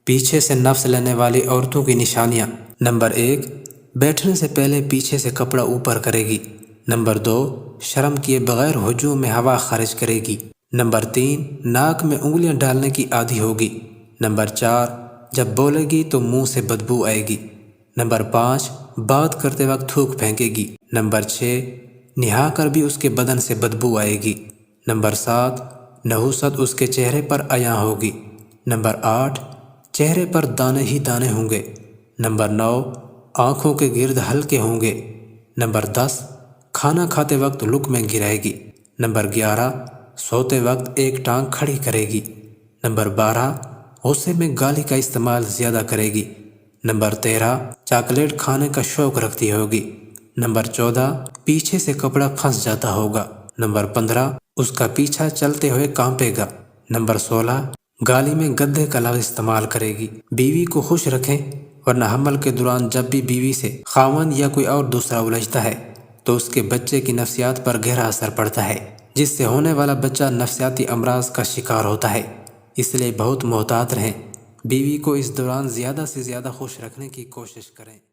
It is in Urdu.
پیچھے سے نفس لینے والی عورتوں کی نشانیاں۔ نمبر 1، بیٹھنے سے پہلے پیچھے سے کپڑا اوپر کرے گی۔ نمبر 2، شرم کیے بغیر ہجوم میں ہوا خارج کرے گی۔ نمبر 3، ناک میں انگلیاں ڈالنے کی عادی ہوگی۔ نمبر 4، جب بولے گی تو منہ سے بدبو آئے گی۔ نمبر 5، بات کرتے وقت تھوک پھینکے گی۔ نمبر 6، نہا کر بھی اس کے بدن سے بدبو آئے گی۔ نمبر 7، نحوست اس کے چہرے پر عیاں ہوگی۔ نمبر 8، چہرے پر دانے ہی دانے ہوں گے۔ نمبر 9، آنکھوں کے گرد ہلکے ہوں گے۔ نمبر 10، کھانا کھاتے وقت لقمے گرائے گی۔ نمبر 11، سوتے وقت ایک ٹانگ کھڑی کرے گی۔ نمبر 12، غصے میں گالی کا استعمال زیادہ کرے گی۔ نمبر 13، چاکلیٹ کھانے کا شوق رکھتی ہوگی۔ نمبر 14، پیچھے سے کپڑا پھنس جاتا ہوگا۔ نمبر 15، اس کا پیچھا چلتے ہوئے کانپے گا۔ نمبر 16، گالی میں گدھے کا لفظ استعمال کرے گی۔ بیوی کو خوش رکھیں، ورنہ حمل کے دوران جب بھی بیوی سے خاوند یا کوئی اور دوسرا الجھتا ہے تو اس کے بچے کی نفسیات پر گہرا اثر پڑتا ہے، جس سے ہونے والا بچہ نفسیاتی امراض کا شکار ہوتا ہے۔ اس لیے بہت محتاط رہیں۔ بیوی کو اس دوران زیادہ سے زیادہ خوش رکھنے کی کوشش کریں۔